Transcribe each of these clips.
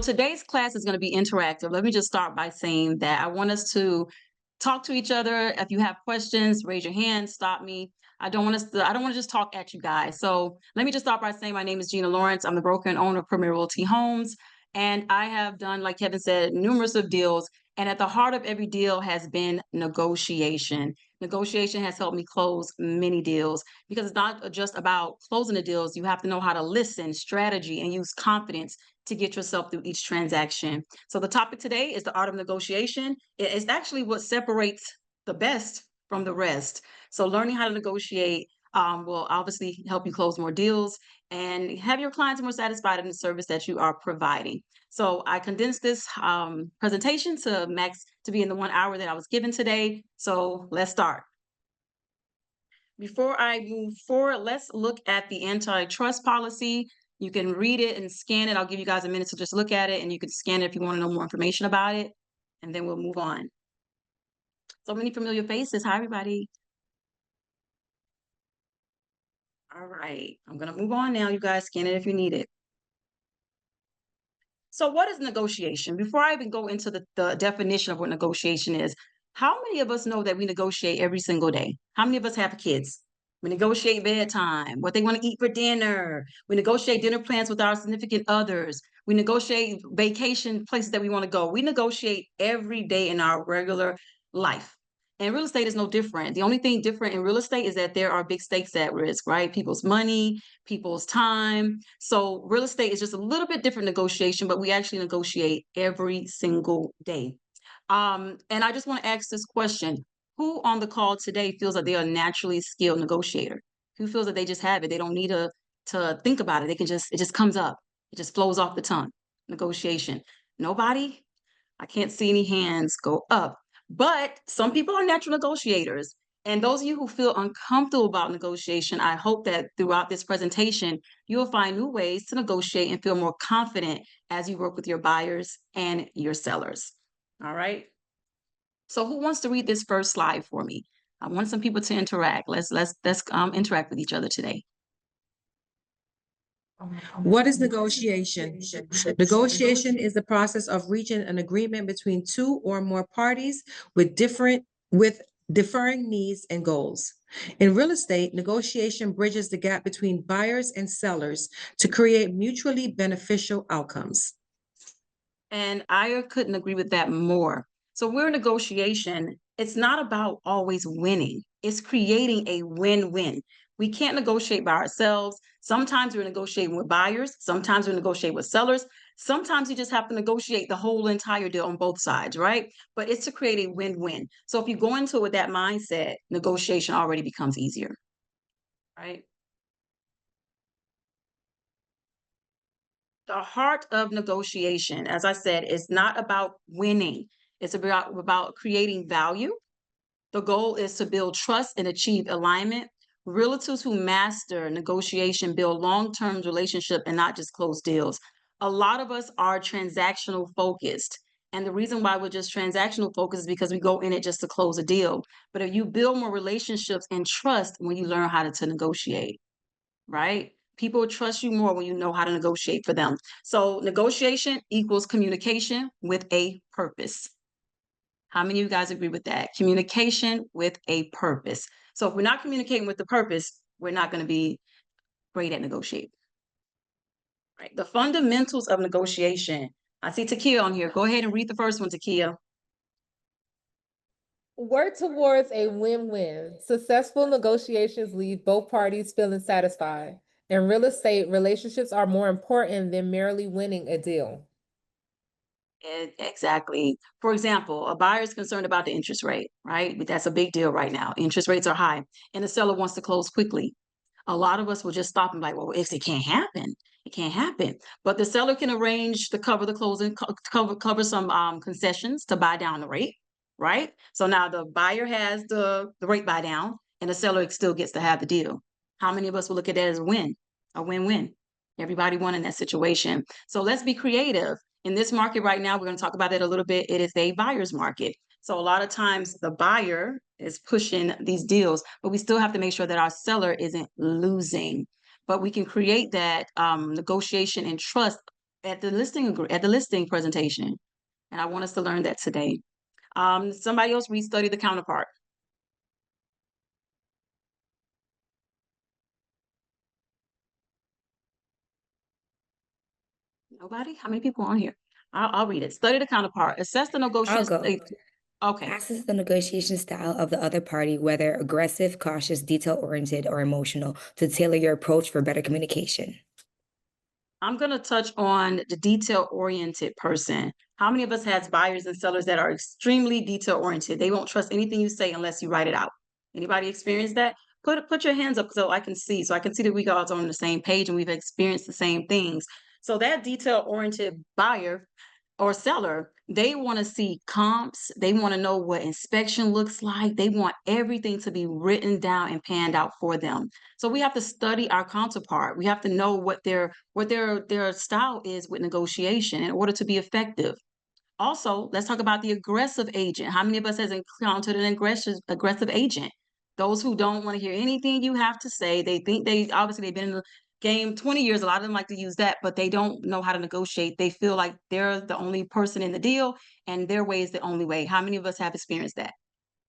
today's class is going to be interactive. Let me just start by saying that I want us to talk to each other. If you have questions, raise your hand, stop me. I don't want to just talk at you guys. So let me just start by saying my name is Jinah Lawrence. I'm the broker and owner of Premier Realty Homes. And I have done, like Kevin said, numerous of deals. And at the heart of every deal has been negotiation. Negotiation has helped me close many deals because it's not just about closing the deals. You have to know how to listen, strategy, and use confidence to get yourself through each transaction. So the topic today is the art of negotiation. It's actually what separates the best from the rest. So learning how to negotiate will obviously help you close more deals and have your clients more satisfied in the service that you are providing. So I condensed this presentation to be in the 1 hour that I was given today. So let's start. Before I move forward, let's look at the antitrust policy. You can read it and scan it. I'll give you guys a minute to just look at it, and you can scan it if you want to know more information about it, and then we'll move on. So many familiar faces. Hi, everybody. All right, I'm going to move on now. You guys scan it if you need it. So what is negotiation? Before I even go into the definition of what negotiation is, how many of us know that we negotiate every single day? How many of us have kids? We negotiate bedtime, what they want to eat for dinner. We negotiate dinner plans with our significant others. We negotiate vacation places that we want to go. We negotiate every day in our regular life. And real estate is no different. The only thing different in real estate is that there are big stakes at risk, right? People's money, people's time. So real estate is just a little bit different negotiation, but we actually negotiate every single day. And I just want to ask this question. Who on the call today feels that they are a naturally skilled negotiator? Who feels that they just have it? They don't need to think about it. It just comes up. It just flows off the tongue. Negotiation. Nobody? I can't see any hands go up. But some people are natural negotiators. And those of you who feel uncomfortable about negotiation, I hope that throughout this presentation, you'll find new ways to negotiate and feel more confident as you work with your buyers and your sellers. All right. So who wants to read this first slide for me? I want some people to interact. Let's interact with each other today. What is negotiation? Negotiation is the process of reaching an agreement between two or more parties with differing needs and goals. In real estate, negotiation bridges the gap between buyers and sellers to create mutually beneficial outcomes. And I couldn't agree with that more. So we're in negotiation. It's not about always winning. It's creating a win-win. We can't negotiate by ourselves. Sometimes we're negotiating with buyers. Sometimes we negotiate with sellers. Sometimes you just have to negotiate the whole entire deal on both sides, right? But it's to create a win-win. So if you go into it with that mindset, negotiation already becomes easier, right? The heart of negotiation, as I said, is not about winning. It's about creating value. The goal is to build trust and achieve alignment. Realtors who master negotiation build long-term relationship and not just close deals. A lot of us are transactional focused. And the reason why we're just transactional focused is because we go in it just to close a deal. But if you build more relationships and trust when you learn how to negotiate, right? People trust you more when you know how to negotiate for them. So negotiation equals communication with a purpose. How many of you guys agree with that? Communication with a purpose. So if we're not communicating with the purpose, we're not going to be great at negotiating. Right. The fundamentals of negotiation. I see Takia on here. Go ahead and read the first one, Takia. Work towards a win-win. Successful negotiations leave both parties feeling satisfied. In real estate, relationships are more important than merely winning a deal. Exactly. For example, a buyer is concerned about the interest rate, right? That's a big deal right now. Interest rates are high, and the seller wants to close quickly. A lot of us will just stop and be like, well, if it can't happen, it can't happen. But the seller can arrange to cover the closing, cover some concessions to buy down the rate, right? So now the buyer has the rate buy down, and the seller still gets to have the deal. How many of us will look at that as a win, a win-win? Everybody won in that situation. So let's be creative. In this market right now, we're going to talk about it a little bit. It is a buyer's market. So a lot of times the buyer is pushing these deals, but we still have to make sure that our seller isn't losing. But we can create that negotiation and trust at the listing presentation, and I want us to learn that today. Somebody else read Study the Counterpart. Nobody? How many people on here? I'll read it. Study the counterpart. Assess the I'll negotiation go. state. Okay. Assess the negotiation style of the other party, whether aggressive, cautious, detail-oriented, or emotional, to tailor your approach for better communication. I'm going to touch on the detail-oriented person. How many of us has buyers and sellers that are extremely detail-oriented? They won't trust anything you say unless you write it out. Anybody experience that? Put your hands up so I can see. So I can see that we guys are on the same page and we've experienced the same things. So that detail-oriented buyer or seller, they want to see comps. They want to know what inspection looks like. They want everything to be written down and panned out for them. So we have to study our counterpart. We have to know what their style is with negotiation in order to be effective. Also, let's talk about the aggressive agent. How many of us has encountered an aggressive agent? Those who don't want to hear anything you have to say. They think they've been in the game 20 years. A lot of them like to use that, but they don't know how to negotiate. They feel like they're the only person in the deal and their way is the only way. How many of us have experienced that?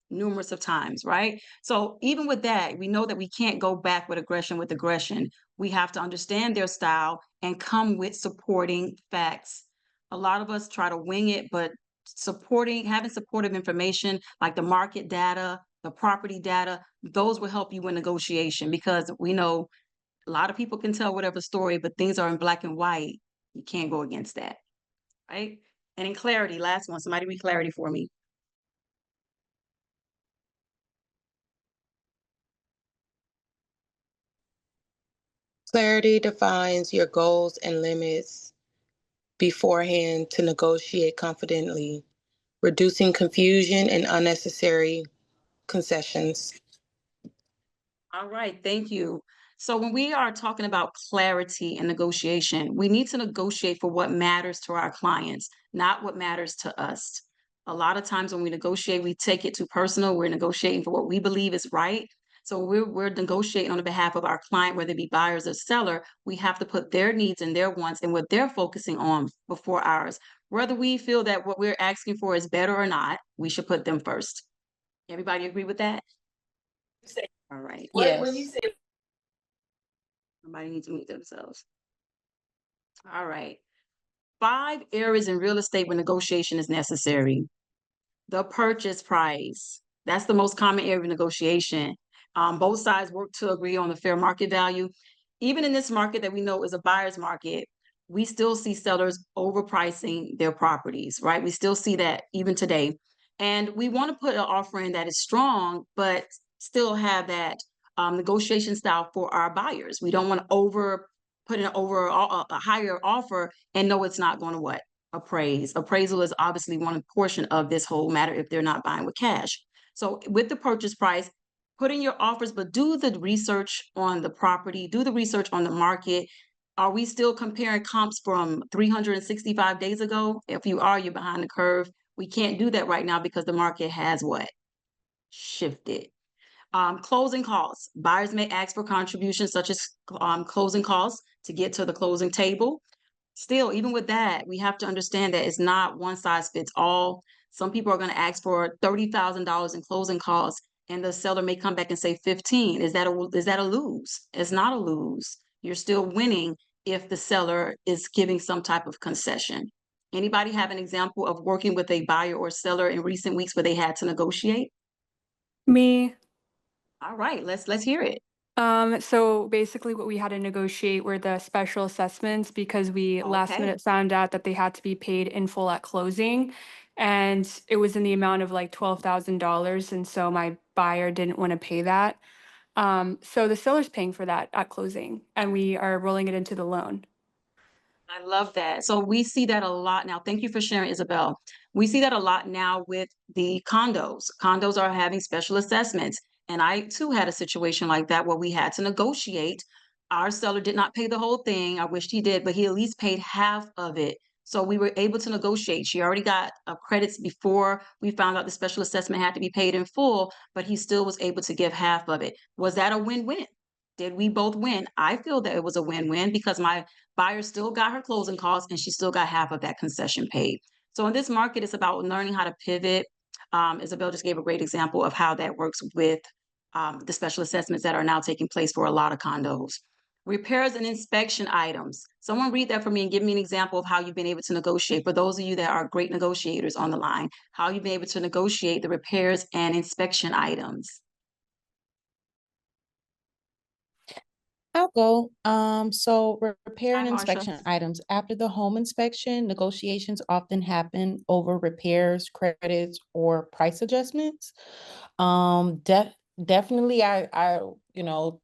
Numerous of times, right? So even with that, we know that we can't go back with aggression. We have to understand their style and come with supporting facts. A lot of us try to wing it, but having supportive information like the market data, the property data, those will help you in negotiation because we know a lot of people can tell whatever story, but things are in black and white. You can't go against that, right? And in clarity, last one, somebody read clarity for me. Clarity defines your goals and limits beforehand to negotiate confidently, reducing confusion and unnecessary concessions. All right, thank you. So when we are talking about clarity and negotiation, we need to negotiate for what matters to our clients, not what matters to us. A lot of times when we negotiate, we take it too personal. We're negotiating for what we believe is right. So we're negotiating on behalf of our client, whether it be buyers or seller. We have to put their needs and their wants and what they're focusing on before ours. Whether we feel that what we're asking for is better or not, we should put them first. Everybody agree with that? All right. Yes. Somebody needs to mute themselves. All right. 5 areas in real estate where negotiation is necessary. The purchase price. That's the most common area of negotiation. Both sides work to agree on the fair market value. Even in this market that we know is a buyer's market, we still see sellers overpricing their properties, right? We still see that even today. And we want to put an offer in that is strong, but still have that negotiation style for our buyers. We don't want to put in over a higher offer and know it's not going to what? Appraise. Appraisal is obviously one portion of this whole matter if they're not buying with cash. So with the purchase price, put in your offers, but do the research on the property, do the research on the market. Are we still comparing comps from 365 days ago? If you are, you're behind the curve. We can't do that right now because the market has what? Shifted. Closing costs. Buyers may ask for contributions such as closing costs to get to the closing table. Still, even with that, we have to understand that it's not one size fits all. Some people are going to ask for $30,000 in closing costs, and the seller may come back and say 15. Is that a lose? It's not a lose. You're still winning if the seller is giving some type of concession. Anybody have an example of working with a buyer or seller in recent weeks where they had to negotiate? Me. All right, let's hear it. So basically what we had to negotiate were the special assessments because we last Okay. minute found out that they had to be paid in full at closing. And it was in the amount of like $12,000. And so my buyer didn't want to pay that. So the seller's paying for that at closing and we are rolling it into the loan. I love that. So we see that a lot now. Thank you for sharing, Isabel. We see that a lot now with the condos. Condos are having special assessments. And I too had a situation like that where we had to negotiate. Our seller did not pay the whole thing. I wished he did, but he at least paid half of it. So we were able to negotiate. She already got credits before we found out the special assessment had to be paid in full, but he still was able to give half of it. Was that a win-win? Did we both win? I feel that it was a win-win because my buyer still got her closing costs and she still got half of that concession paid. So in this market, it's about learning how to pivot. Isabel just gave a great example of how that works with the special assessments that are now taking place for a lot of condos. Repairs and inspection items. Someone read that for me and give me an example of how you've been able to negotiate. For those of you that are great negotiators on the line, how you've been able to negotiate the repairs and inspection items. I'll go. So repair Hi, and Marsha. inspection items. After the home inspection, negotiations often happen over repairs, credits, or price adjustments. Definitely I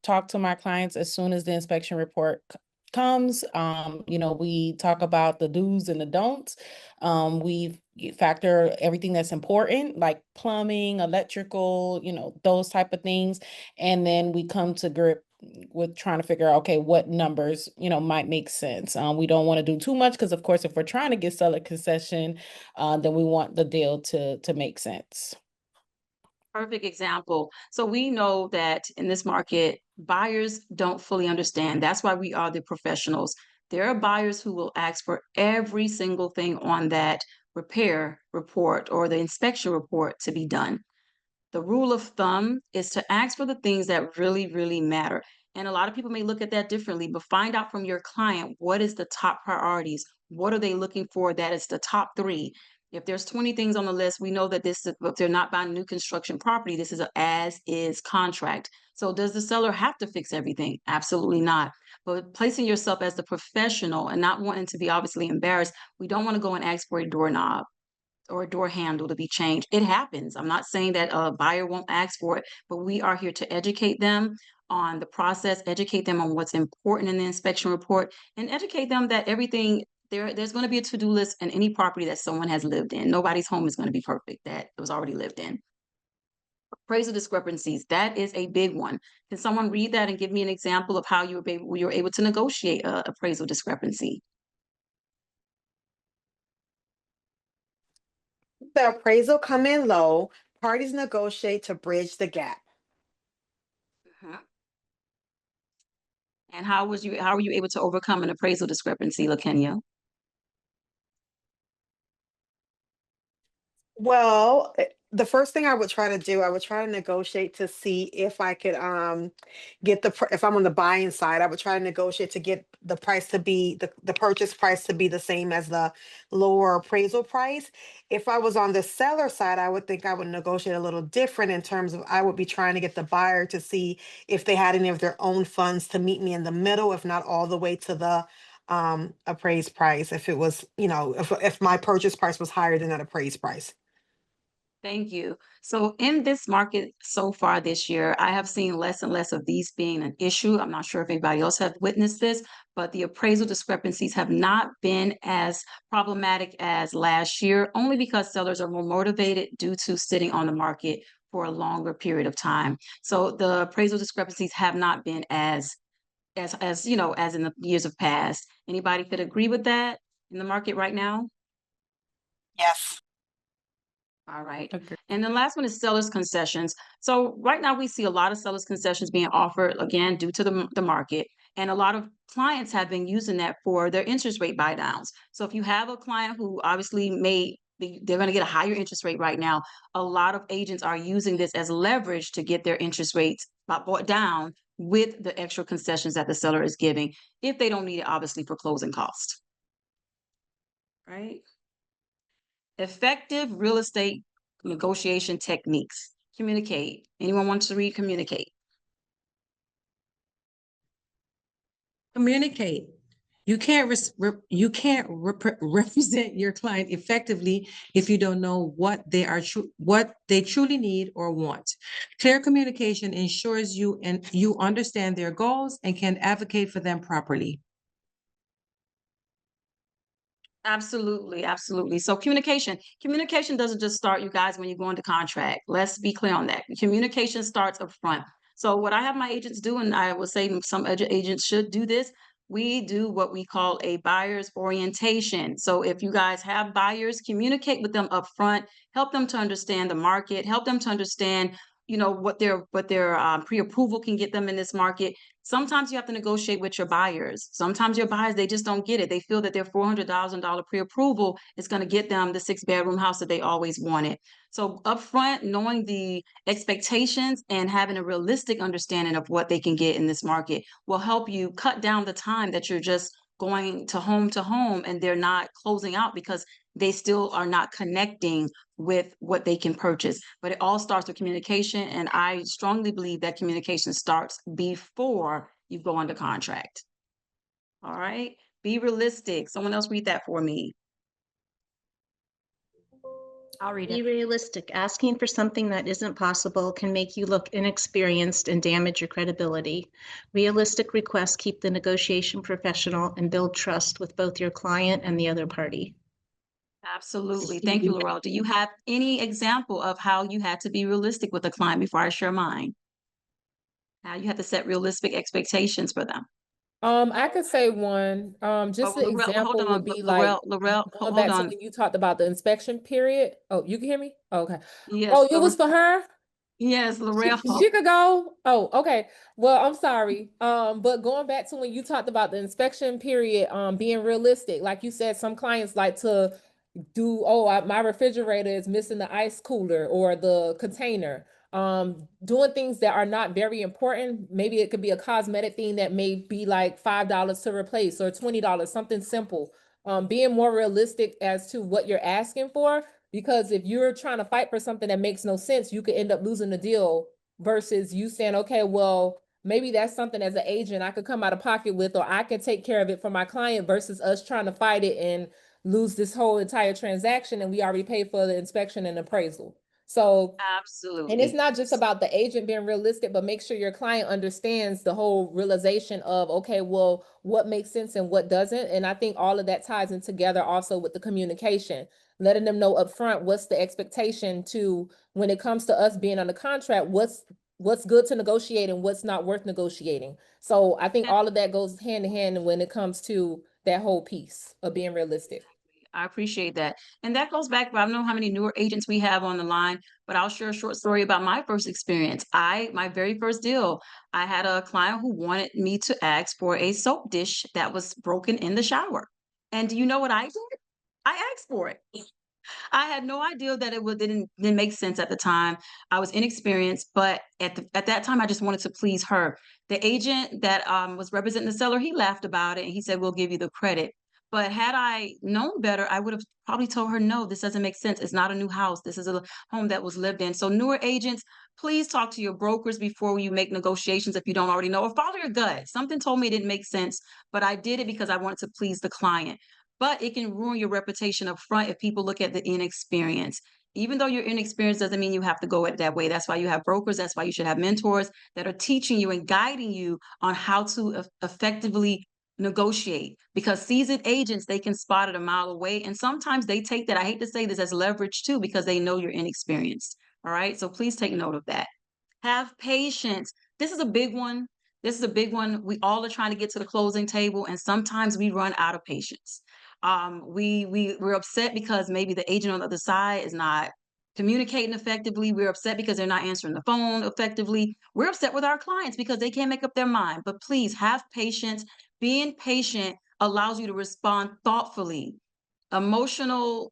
talk to my clients as soon as the inspection report comes. We talk about the do's and the don'ts. We factor everything that's important, like plumbing, electrical, those type of things. And then we come to grip with trying to figure out, okay, what numbers, might make sense. We don't want to do too much because, of course, if we're trying to get seller concession, then we want the deal to make sense. Perfect example. So we know that in this market, buyers don't fully understand. That's why we are the professionals. There are buyers who will ask for every single thing on that repair report or the inspection report to be done. The rule of thumb is to ask for the things that really, really matter. And a lot of people may look at that differently, but find out from your client what is the top priorities. What are they looking for that is the top 3? If there's 20 things on the list, we know that if they're not buying new construction property, this is an as-is contract. So does the seller have to fix everything? Absolutely not. But placing yourself as the professional and not wanting to be obviously embarrassed, we don't want to go and ask for a doorknob or a door handle to be changed. It happens. I'm not saying that a buyer won't ask for it, but we are here to educate them on the process, educate them on what's important in the inspection report, and educate them that everything there's going to be a to-do list in any property that someone has lived in. Nobody's home is going to be perfect that was already lived in. Appraisal discrepancies, that is a big one. Can someone read that and give me an example of how you were able to negotiate a appraisal discrepancy? The appraisal come in low, parties negotiate to bridge the gap. Mhm. And how were you able to overcome an appraisal discrepancy, LaKenya? Well, the first thing I would try to do, I would try to negotiate to see if I could get if I'm on the buying side, I would try to negotiate to get the price to be the purchase price to be the same as the lower appraisal price. If I was on the seller side, I would think I would negotiate a little different in terms of I would be trying to get the buyer to see if they had any of their own funds to meet me in the middle, if not all the way to the appraised price, if it was, if my purchase price was higher than that appraised price. Thank you. So in this market so far this year, I have seen less and less of these being an issue. I'm not sure if anybody else have witnessed this, but the appraisal discrepancies have not been as problematic as last year, only because sellers are more motivated due to sitting on the market for a longer period of time. So the appraisal discrepancies have not been as as in the years of past. Anybody could agree with that in the market right now? Yes. All right. Okay. And the last one is sellers concessions. So right now we see a lot of sellers concessions being offered again due to the market. And a lot of clients have been using that for their interest rate buy downs. So if you have a client who obviously they're going to get a higher interest rate right now, a lot of agents are using this as leverage to get their interest rates brought down with the extra concessions that the seller is giving if they don't need it, obviously, for closing costs. Right? Effective real estate negotiation techniques. Communicate. Anyone wants to read communicate? Communicate. You can't represent your client effectively if you don't know what they truly need or want. Clear communication ensures you understand their goals and can advocate for them properly. Absolutely, absolutely. So communication doesn't just start, you guys, when you go into contract. Let's be clear on that. Communication starts up front. So what I have my agents do, and I would say some agents should do this, we do what we call a buyer's orientation. So if you guys have buyers, communicate with them up front, help them to understand the market, help them to understand what their pre-approval can get them in this market. Sometimes you have to negotiate with your buyers. Sometimes your buyers, they just don't get it. They feel that their $400,000 pre-approval is going to get them the 6-bedroom house that they always wanted. So upfront, knowing the expectations and having a realistic understanding of what they can get in this market will help you cut down the time that you're just going to home and they're not closing out because they still are not connecting with what they can purchase. But it all starts with communication. And I strongly believe that communication starts before you go under contract. All right. Be realistic. Someone else read that for me. I'll read Be it. realistic. Asking for something that isn't possible can make you look inexperienced and damage your credibility. Realistic requests keep the negotiation professional and build trust with both your client and the other party. Absolutely. Thank you, Laurel. Do you have any example of how you had to be realistic with a client before I share mine? How you have to set realistic expectations for them? I could say one. Just an Laurel, hold example would on, be like Laurel, going hold back to on. when you talked about the inspection period. Oh, you can hear me? Oh, okay. Yes, Oh, it was for her? yes, Laurel. She could go. Oh, okay. Well, I'm sorry. But going back to when you talked about the inspection period, being realistic, like you said, some clients like to do, my refrigerator is missing the ice cooler or the container. Doing things that are not very important. Maybe it could be a cosmetic thing that may be like $5 to replace or $20, something simple. Being more realistic as to what you're asking for, because if you're trying to fight for something that makes no sense, you could end up losing the deal versus you saying, okay, well, maybe that's something as an agent I could come out of pocket with, or I can take care of it for my client versus us trying to fight it and lose this whole entire transaction and we already paid for the inspection and appraisal. So, and it's Absolutely. not just about the agent being realistic, but make sure your client understands the whole realization of, okay, well, what makes sense and what doesn't. And I think all of that ties in together also with the communication, letting them know upfront what's the expectation to when it comes to us being on the contract, what's good to negotiate and what's not worth negotiating. So I think all of that goes hand in hand when it comes to that whole piece of being realistic. I appreciate that. And that goes back, I don't know how many newer agents we have on the line, but I'll share a short story about my first experience. My very first deal, I had a client who wanted me to ask for a soap dish that was broken in the shower. And do you know what I did? I asked for it. I had no idea that it didn't make sense at the time. I was inexperienced, but at that time, I just wanted to please her. The agent that was representing the seller, he laughed about it and he said, "We'll give you the credit." But had I known better, I would have probably told her, "No, this doesn't make sense. It's not a new house. This is a home that was lived in." So newer agents, please talk to your brokers before you make negotiations if you don't already know, or follow your gut. Something told me it didn't make sense, but I did it because I wanted to please the client. But it can ruin your reputation up front if people look at the inexperience. Even though you're inexperienced doesn't mean you have to go it that way. That's why you have brokers. That's why you should have mentors that are teaching you and guiding you on how to effectively negotiate, because seasoned agents, they can spot it a mile away. And sometimes they take that, I hate to say this, as leverage too, because they know you're inexperienced. All right. So please take note of that. Have patience. This is a big one. This is a big one. We all are trying to get to the closing table, and sometimes we run out of patience. We're upset because maybe the agent on the other side is not communicating effectively. We're upset because they're not answering the phone effectively. We're upset with our clients because they can't make up their mind. But please have patience. Being patient allows you to respond thoughtfully. Emotional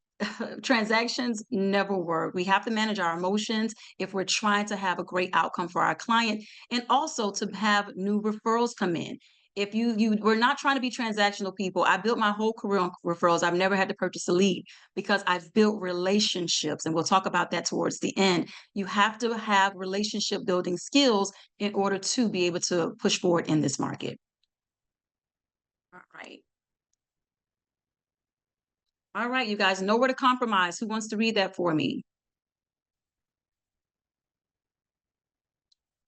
transactions never work. We have to manage our emotions if we're trying to have a great outcome for our client, and also to have new referrals come in. If we're not trying to be transactional people. I built my whole career on referrals. I've never had to purchase a lead because I've built relationships, and we'll talk about that towards the end. You have to have relationship building skills in order to be able to push forward in this market. All right. All right, you guys, know where to compromise. Who wants to read that for me?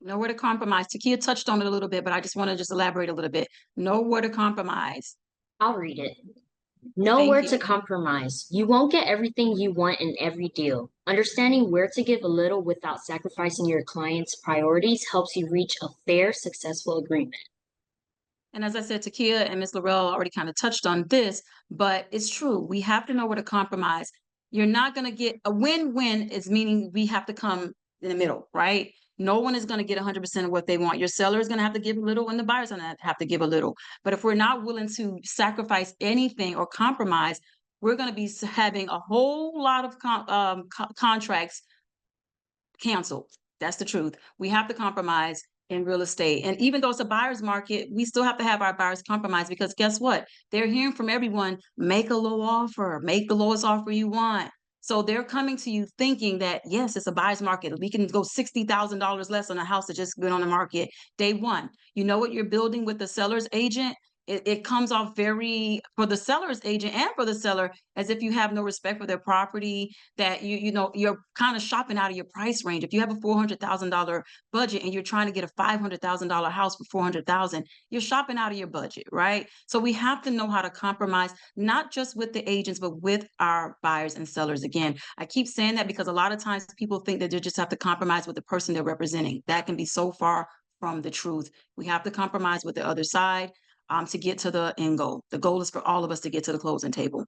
Know where to compromise. Takia touched on it a little bit, but I just want to elaborate a little bit. Know where to compromise. I'll read it. Know Thank where you. to compromise. You won't get everything you want in every deal. Understanding where to give a little without sacrificing your client's priorities helps you reach a fair, successful agreement. And as I said, Takia and Ms. Laurel already kind of touched on this, but it's true. We have to know where to compromise. You're not going to get a win-win, is meaning we have to come in the middle, right? No one is going to get 100% of what they want. Your seller is going to have to give a little and the buyer's going to have to give a little. But if we're not willing to sacrifice anything or compromise, we're going to be having a whole lot of contracts canceled. That's the truth. We have to compromise in real estate. And even though it's a buyer's market, we still have to have our buyers compromise, because guess what? They're hearing from everyone, make a low offer, make the lowest offer you want. So they're coming to you thinking that, yes, it's a buyer's market. We can go $60,000 less on a house that just went on the market day one. You know what you're building with the seller's agent? It comes off very, for the seller's agent and for the seller, as if you have no respect for their property, that you know, you're kind of shopping out of your price range. If you have a $400,000 budget and you're trying to get a $500,000 house for $400,000, you're shopping out of your budget, right? So we have to know how to compromise, not just with the agents, but with our buyers and sellers. Again, I keep saying that because a lot of times people think that they just have to compromise with the person they're representing. That can be so far from the truth. We have to compromise with the other side to get to the end goal. The goal is for all of us to get to the closing table.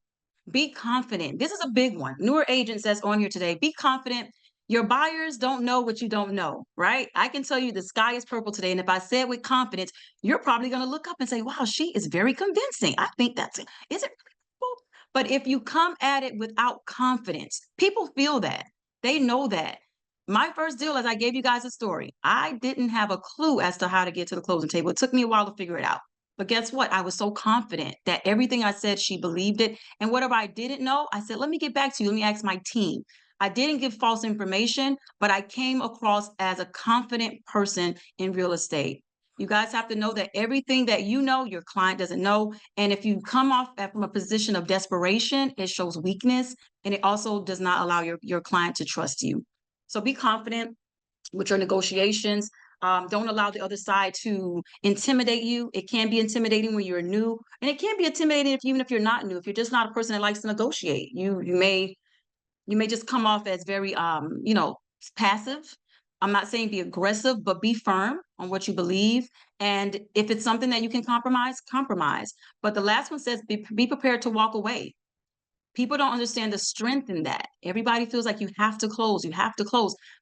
Be confident. This is a big one. Newer agents that's on here today. Be confident. Your buyers don't know what you don't know, right? I can tell you the sky is purple today. And if I say it with confidence, you're probably going to look up and say, wow, she is very convincing. I think that's it. Is it purple? But if you come at it without confidence, people feel that. They know that. My first deal, as I gave you guys a story, I didn't have a clue as to how to get to the closing table. It took me a while to figure it out. But guess what? I was so confident that everything I said, she believed it. And whatever I didn't know, I said, let me get back to you. Let me ask my team. I didn't give false information, but I came across as a confident person in real estate. You guys have to know that everything that you know, your client doesn't know. And if you come off from a position of desperation, it shows weakness. And it also does not allow your client to trust you. So be confident with your negotiations. Don't allow the other side to intimidate you. It can be intimidating when you're new, and it can be intimidating even if you're not new. If you're just not a person that likes to negotiate, you may just come off as very passive. I'm not saying be aggressive, but be firm on what you believe. And if it's something that you can compromise, compromise. But the last one says be prepared to walk away. People don't understand the strength in that. Everybody feels like you have to close,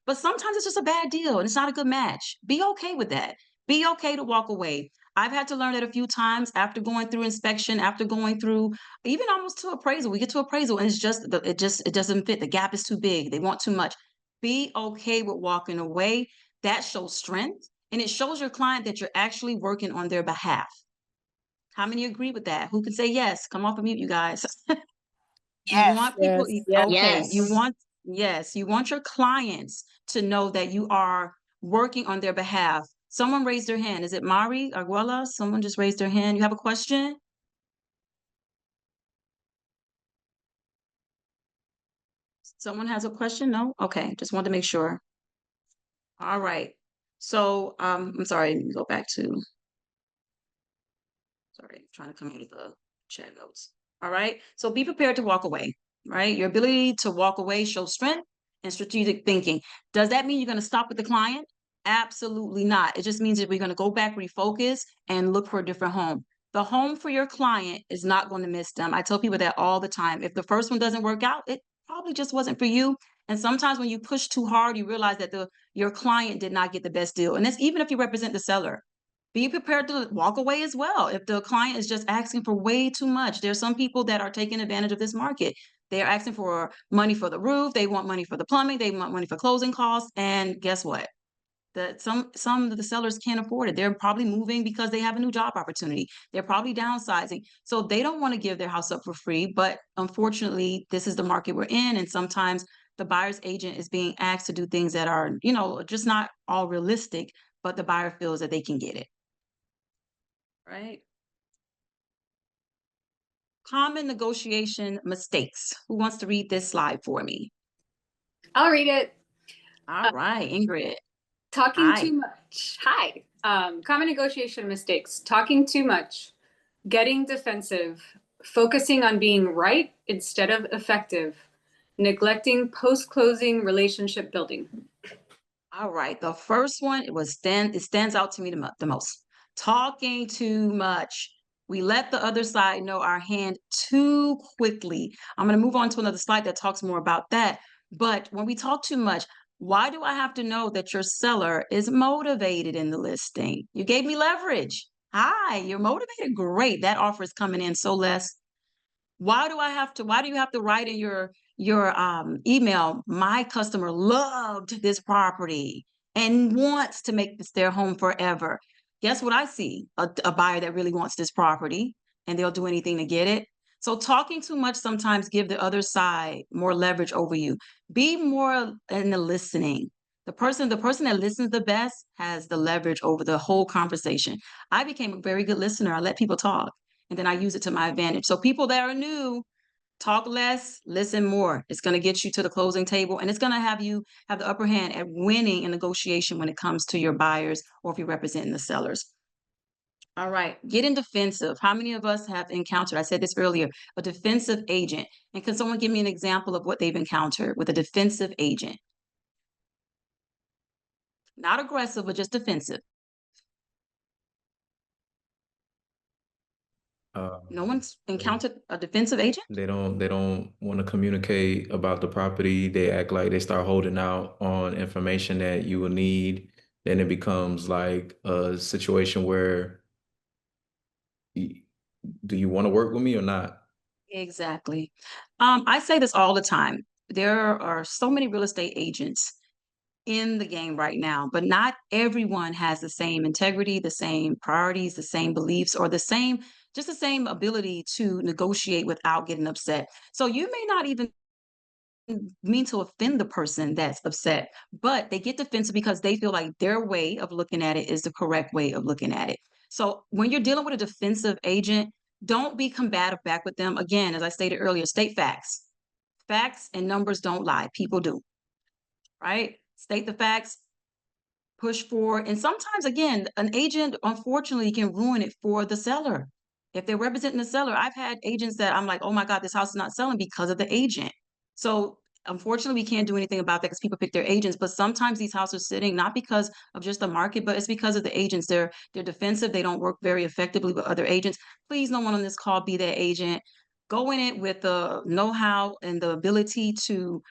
But sometimes it's just a bad deal and it's not a good match. Be okay with that. Be okay to walk away. I've had to learn that a few times after going through inspection, after going through even almost to appraisal. We get to appraisal and it doesn't fit. The gap is too big. They want too much. Be okay with walking away. That shows strength, and it shows your client that you're actually working on their behalf. How many agree with that? Who can say yes? Come off of mute, you guys. You want people, Yes. okay, Yes. you want your clients to know that you are working on their behalf. Someone raised their hand. Is it Mari Arguella? Someone just raised their hand. You have a question? Someone has a question? No? Okay, just wanted to make sure. All right. So, I'm sorry, let me go back to, sorry, I'm trying to come out of the chat notes. All right. So be prepared to walk away, right? Your ability to walk away shows strength and strategic thinking. Does that mean you're going to stop with the client? Absolutely not. It just means that we're going to go back, refocus, and look for a different home. The home for your client is not going to miss them. I tell people that all the time. If the first one doesn't work out, it probably just wasn't for you. And sometimes when you push too hard, you realize that your client did not get the best deal. And that's even if you represent the seller. Be prepared to walk away as well. If the client is just asking for way too much, there's some people that are taking advantage of this market. They're asking for money for the roof. They want money for the plumbing. They want money for closing costs. And guess what? Some of the sellers can't afford it. They're probably moving because they have a new job opportunity. They're probably downsizing. So they don't want to give their house up for free. But unfortunately, this is the market we're in. And sometimes the buyer's agent is being asked to do things that are, just not all realistic, but the buyer feels that they can get it. Right? Common negotiation mistakes. Who wants to read this slide for me? I'll read it. All right, Ingrid. Talking Hi. too much. Hi. Common negotiation mistakes. Talking too much. Getting defensive. Focusing on being right instead of effective. Neglecting post-closing relationship building. All right. The first one, it stands out to me the most. Talking too much. We let the other side know our hand too quickly. I'm going to move on to another slide that talks more about that. But when we talk too much, Why do I have to know that your seller is motivated in the listing? You gave me leverage. Hi, you're motivated. Great. That offer is coming in so less. Why do you have to write in your email, my customer loved this property and wants to make this their home forever? Guess what I see? A buyer that really wants this property and they'll do anything to get it. So talking too much sometimes give the other side more leverage over you. Be more in the listening. The person that listens the best has the leverage over the whole conversation. I became a very good listener. I let people talk and then I use it to my advantage. So people that are new, talk less, listen more. It's going to get you to the closing table and it's going to have you have the upper hand at winning a negotiation when it comes to your buyers or if you're representing the sellers. All right, getting defensive. How many of us have encountered, I said this earlier, a defensive agent? And can someone give me an example of what they've encountered with a defensive agent? Not aggressive, but just defensive. No one's encountered a defensive agent? They don't want to communicate about the property. They act like they start holding out on information that you will need. Then it becomes like a situation where do you want to work with me or not? Exactly. I say this all the time. There are so many real estate agents in the game right now, but not everyone has the same integrity, the same priorities, the same beliefs, or just the same ability to negotiate without getting upset. So you may not even mean to offend the person that's upset, but they get defensive because they feel like their way of looking at it is the correct way of looking at it. So when you're dealing with a defensive agent, don't be combative back with them. Again, as I stated earlier, state facts. Facts and numbers don't lie. People do, right? State the facts, push forward. And sometimes, again, an agent unfortunately can ruin it for the seller. If they're representing the seller, I've had agents that I'm like, oh my God, this house is not selling because of the agent. So unfortunately, we can't do anything about that because people pick their agents. But sometimes these houses are sitting not because of just the market, but it's because of the agents. They're defensive. They don't work very effectively with other agents. Please, no one on this call be that agent. Go in it with the know-how and the ability to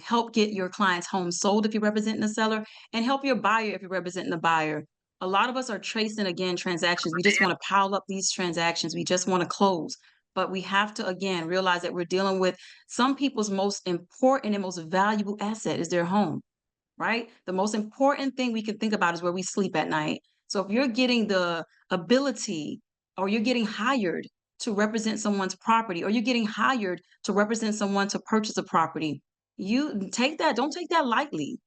help get your client's home sold if you're representing the seller, and help your buyer if you're representing the buyer. A lot of us are chasing, again, transactions. We just want to pile up these transactions. We just want to close. But we have to, again, realize that we're dealing with some people's most important and most valuable asset is their home, right? The most important thing we can think about is where we sleep at night. So if you're getting the ability or you're getting hired to represent someone's property or you're getting hired to represent someone to purchase a property, you take that, don't take that lightly.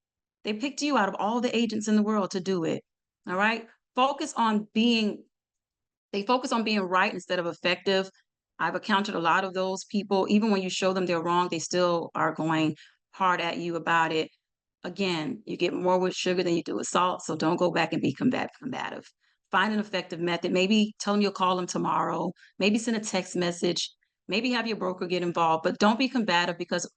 They picked you out of all the agents in the world to do it. All right. They focus on being right instead of effective. I've encountered a lot of those people. Even when you show them they're wrong, they still are going hard at you about it. Again, you get more with sugar than you do with salt. So don't go back and be combative. Find an effective method. Maybe tell them you'll call them tomorrow. Maybe send a text message. Maybe have your broker get involved, but don't be combative because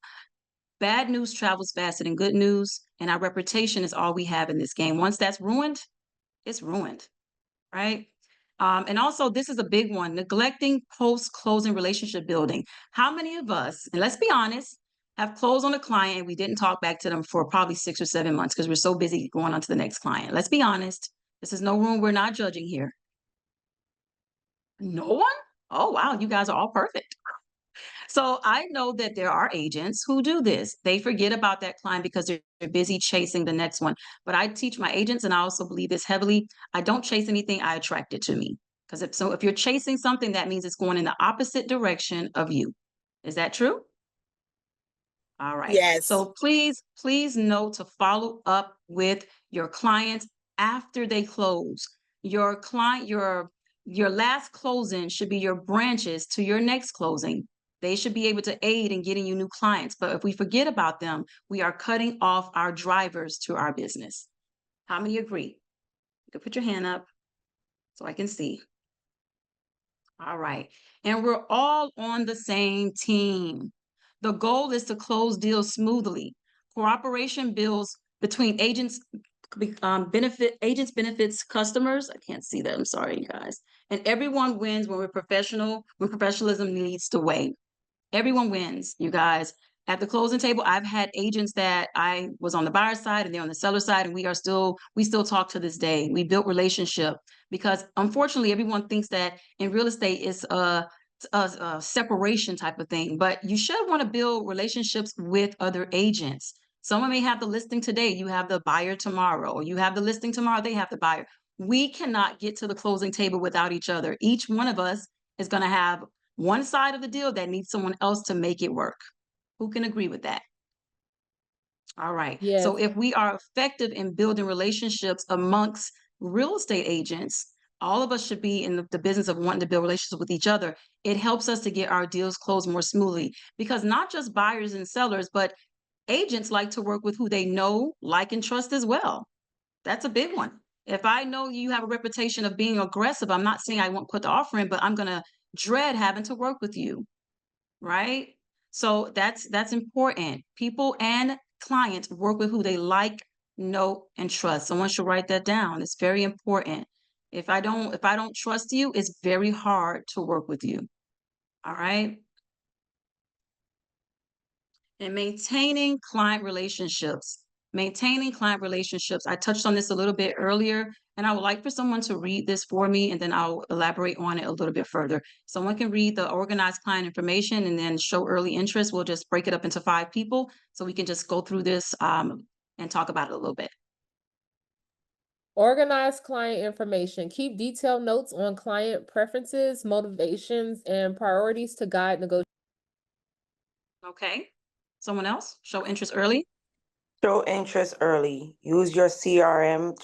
bad news travels faster than good news. And our reputation is all we have in this game. Once that's ruined, it's ruined, right? And also, this is a big one, neglecting post-closing relationship building. How many of us, and let's be honest, have closed on a client and we didn't talk back to them for probably 6 or 7 months because we're so busy going on to the next client? Let's be honest. This is no room. We're not judging here. No one? Oh, wow. You guys are all perfect. So I know that there are agents who do this. They forget about that client because they're busy chasing the next one. But I teach my agents, and I also believe this heavily. I don't chase anything, I attract it to me. Because if you're chasing something, that means it's going in the opposite direction of you. Is that true? All right. Yes. So please know to follow up with your clients after they close. Your client, your last closing should be your branches to your next closing. They should be able to aid in getting you new clients. But if we forget about them, we are cutting off our drivers to our business. How many agree? You can put your hand up so I can see. All right. And we're all on the same team. The goal is to close deals smoothly. Cooperation builds between agents benefits customers. I can't see that. I'm sorry, you guys. And everyone wins when we're professional, when professionalism leads the way. Everyone wins, you guys. At the closing table, I've had agents that I was on the buyer side and they're on the seller side, and we still talk to this day. We built relationship because unfortunately everyone thinks that in real estate it's a separation type of thing, but you should want to build relationships with other agents. Someone may have the listing today, you have the buyer tomorrow, or you have the listing tomorrow, they have the buyer. We cannot get to the closing table without each other. Each one of us is going to have one side of the deal that needs someone else to make it work. Who can agree with that? All right. Yes. So if we are effective in building relationships amongst real estate agents, all of us should be in the business of wanting to build relationships with each other. It helps us to get our deals closed more smoothly because not just buyers and sellers, but agents like to work with who they know, like, and trust as well. That's a big one. If I know you have a reputation of being aggressive, I'm not saying I won't put the offer in, but I'm going to dread having to work with you. Right? So that's important. People and clients work with who they like, know, and trust. Someone should write that down. It's very important. If I don't trust you, it's very hard to work with you. All right? And maintaining client relationships. Maintaining client relationships. I touched on this a little bit earlier, and I would like for someone to read this for me, and then I'll elaborate on it a little bit further. Someone can read the organized client information and then show early interest. We'll just break it up into 5 people so we can just go through this and talk about it a little bit. Organize client information. Keep detailed notes on client preferences, motivations, and priorities to guide negotiations. Okay. Someone else? Show interest early. Show interest early. Use your CRM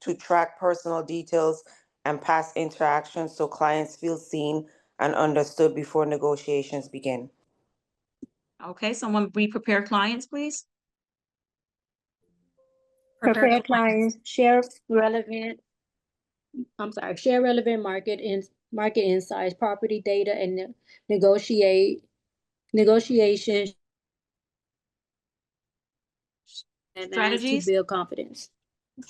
to track personal details and past interactions so clients feel seen and understood before negotiations begin. Okay. Someone prepare clients, please. Prepare clients, share relevant market insights, property data, and negotiation in advance to Strategies. build confidence.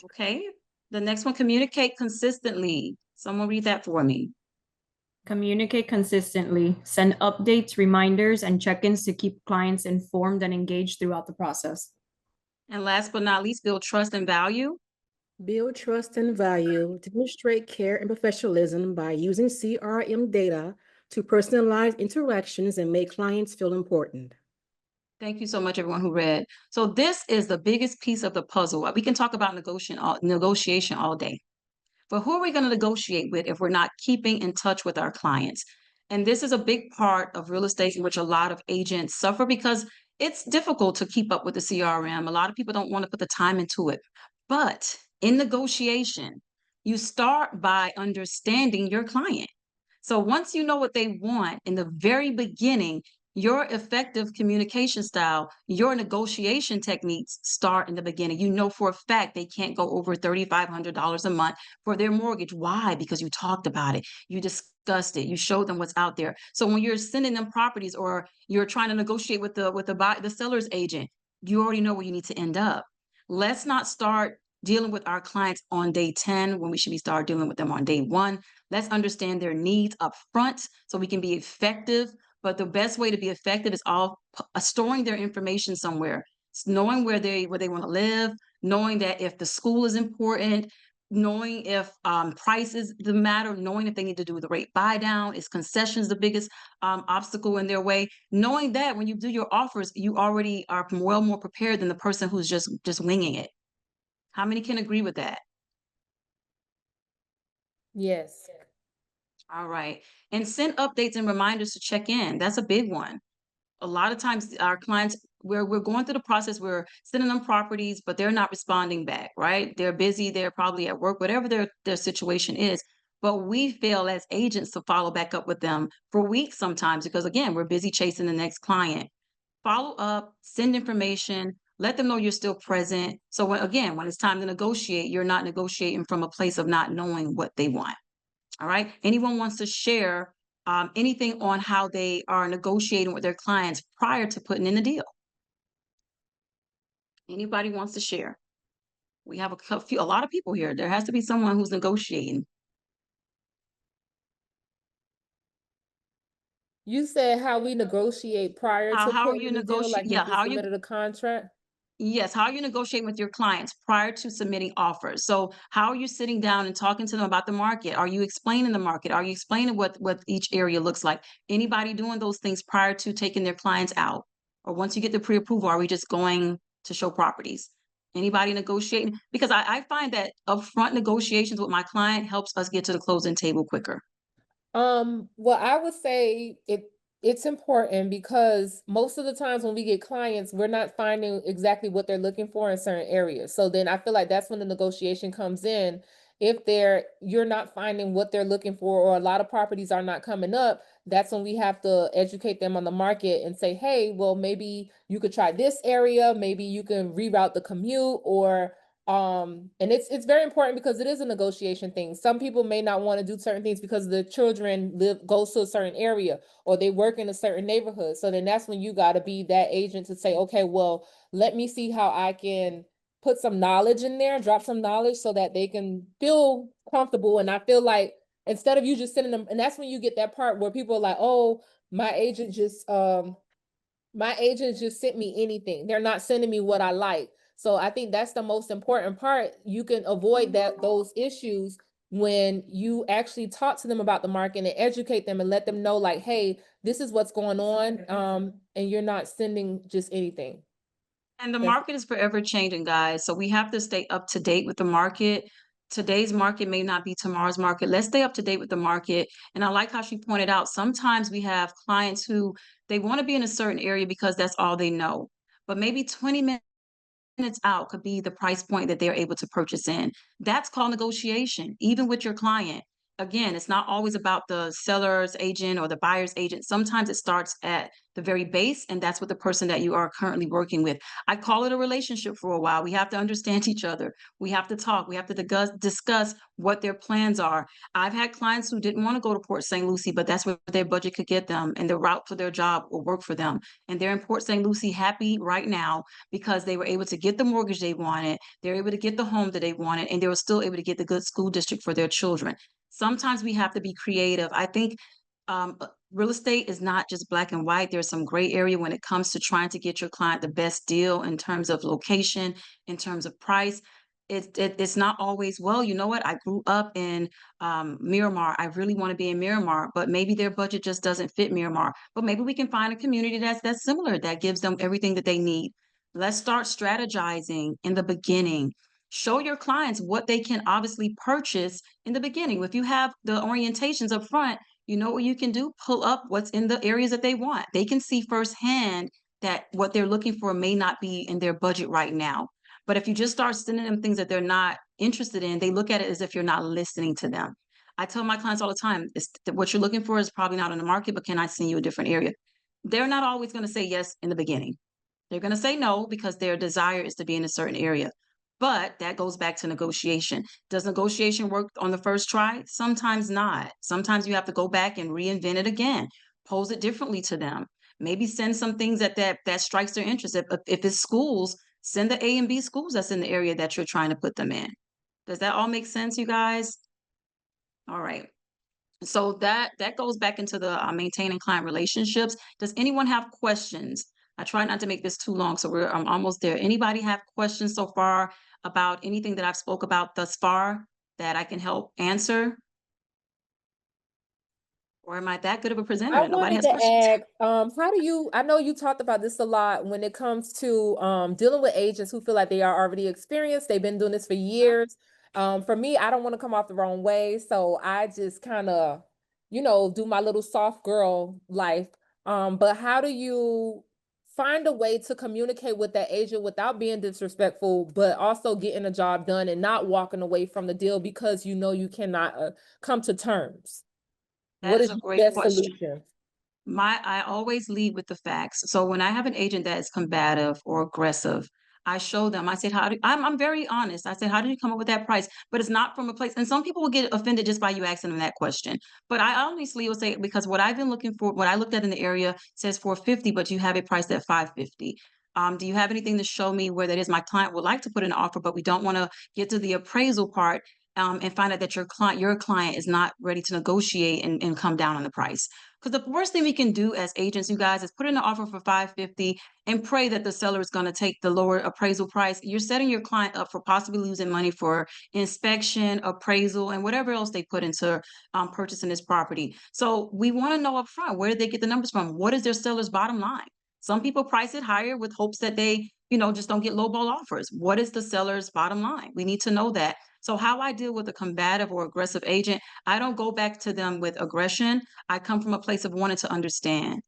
Okay. The next one, communicate consistently. Someone read that for me. Communicate consistently. Send updates, reminders, and check-ins to keep clients informed and engaged throughout the process. And last but not least, build trust and value. Build trust and value. Demonstrate care and professionalism by using CRM data to personalize interactions and make clients feel important. Thank you so much, everyone who read. So this is the biggest piece of the puzzle. We can talk about negotiation all day. But who are we going to negotiate with if we're not keeping in touch with our clients? And this is a big part of real estate in which a lot of agents suffer because it's difficult to keep up with the CRM. A lot of people don't want to put the time into it. But in negotiation, you start by understanding your client. So once you know what they want in the very beginning, your effective communication style, your negotiation techniques start in the beginning. You know for a fact they can't go over $3,500 a month for their mortgage. Why? Because you talked about it. You discussed it. You showed them what's out there. So when you're sending them properties or you're trying to negotiate with the seller's agent, you already know where you need to end up. Let's not start dealing with our clients on day 10 when we should be start dealing with them on day 1. Let's understand their needs up front so we can be effective. But the best way to be effective is storing their information somewhere, knowing where they want to live, knowing that if the school is important, knowing if price is the matter, knowing if they need to do the rate buy down, is concessions the biggest obstacle in their way, knowing that when you do your offers, you already are well more prepared than the person who's just winging it. How many can agree with that? Yes. All right. And send updates and reminders to check in. That's a big one. A lot of times our clients, we're going through the process, we're sending them properties, but they're not responding back, right? They're busy, they're probably at work, whatever their situation is. But we fail as agents to follow back up with them for weeks sometimes because, again, we're busy chasing the next client. Follow up, send information, let them know you're still present. So when it's time to negotiate, you're not negotiating from a place of not knowing what they want. All right. Anyone wants to share anything on how they are negotiating with their clients prior to putting in the deal? Anybody wants to share? We have a lot of people here. There has to be someone who's negotiating. You said how we negotiate prior to How are you closing the deal, like negotiating? if Yeah, we how you submitted a contract? Yes, how are you negotiating with your clients prior to submitting offers? So how are you sitting down and talking to them about the market? Are you explaining the market? Are you explaining what each area looks like? Anybody doing those things prior to taking their clients out? Or once you get the pre-approval, are we just going to show properties? Anybody negotiating? Because I find that upfront negotiations with my client helps us get to the closing table quicker. Well, I would say it's important because most of the times when we get clients, we're not finding exactly what they're looking for in certain areas. So then I feel like that's when the negotiation comes in. If you're not finding what they're looking for, or a lot of properties are not coming up, that's when we have to educate them on the market and say, hey, well, maybe you could try this area, maybe you can reroute the commute, or and it's very important because it is a negotiation thing. Some people may not want to do certain things because the children goes to a certain area, or they work in a certain neighborhood. So then that's when you got to be that agent to say, okay, well, let me see how I can put some knowledge in there, drop some knowledge so that they can feel comfortable. And I feel like instead of you just sending them, and that's when you get that part where people are like, oh, my agent just sent me anything. They're not sending me what I like. So I think that's the most important part. You can avoid those issues when you actually talk to them about the market and educate them and let them know, like, hey, this is what's going on. And you're not sending just anything. And the market is forever changing, guys. So we have to stay up to date with the market. Today's market may not be tomorrow's market. Let's stay up to date with the market. And I like how she pointed out, sometimes we have clients who they want to be in a certain area because that's all they know. But maybe 20 minutes out could be the price point that they're able to purchase in. That's called negotiation, even with your client. Again, it's not always about the seller's agent or the buyer's agent. Sometimes it starts at the very base, and that's what the person that you are currently working with. I call it a relationship for a while. We have to understand each other. We have to talk. We have to discuss what their plans are. I've had clients who didn't want to go to Port St. Lucie, but that's where their budget could get them, and the route for their job will work for them. And they're in Port St. Lucie happy right now because they were able to get the mortgage they wanted. They're able to get the home that they wanted, and they were still able to get the good school district for their children. Sometimes we have to be creative. I think real estate is not just black and white. There's some gray area when it comes to trying to get your client the best deal in terms of location, in terms of price. It's not always, well, you know what? I grew up in Miramar. I really want to be in Miramar, but maybe their budget just doesn't fit Miramar. But maybe we can find a community that's similar, that gives them everything that they need. Let's start strategizing in the beginning. Show your clients what they can obviously purchase in the beginning. If you have the orientations up front, you know what you can do? Pull up what's in the areas that they want. They can see firsthand that what they're looking for may not be in their budget right now. But if you just start sending them things that they're not interested in, they look at it as if you're not listening to them. I tell my clients all the time, what you're looking for is probably not on the market, but can I send you a different area? They're not always going to say yes in the beginning. They're going to say no because their desire is to be in a certain area. But that goes back to negotiation. Does negotiation work on the first try? Sometimes not. Sometimes you have to go back and reinvent it again, pose it differently to them. Maybe send some things that strikes their interest. If it's schools, send the A and B schools that's in the area that you're trying to put them in. Does that all make sense, you guys? All right. So that goes back into the maintaining client relationships. Does anyone have questions? I try not to make this too long, so we're almost there. Anybody have questions so far about anything that I've spoke about thus far that I can help answer? Or am I that good of a presenter I that nobody wanted has to questions? ask, I know you talked about this a lot when it comes to dealing with agents who feel like they are already experienced, they've been doing this for years. For me, I don't want to come off the wrong way, so I just kind of, do my little soft girl life. But how do you find a way to communicate with that agent without being disrespectful, but also getting a job done and not walking away from the deal because you cannot come to terms? That What is is a your great best question. solution? I always lead with the facts. So when I have an agent that is combative or aggressive, I show them, I said, I'm very honest. I said, how did you come up with that price? But it's not from a place. And some people will get offended just by you asking them that question. But I honestly will say, because what I've been looking for, what I looked at in the area says 450, but you have it priced at 550. Do you have anything to show me where that is? My client would like to put an offer, but we don't want to get to the appraisal part and find out that your client is not ready to negotiate and come down on the price. Because the worst thing we can do as agents, you guys, is put in an offer for $550 and pray that the seller is going to take the lower appraisal price. You're setting your client up for possibly losing money for inspection, appraisal, and whatever else they put into purchasing this property. So we want to know up front, where did they get the numbers from? What is their seller's bottom line? Some people price it higher with hopes that they, just don't get lowball offers. What is the seller's bottom line? We need to know that. So how I deal with a combative or aggressive agent, I don't go back to them with aggression. I come from a place of wanting to understand.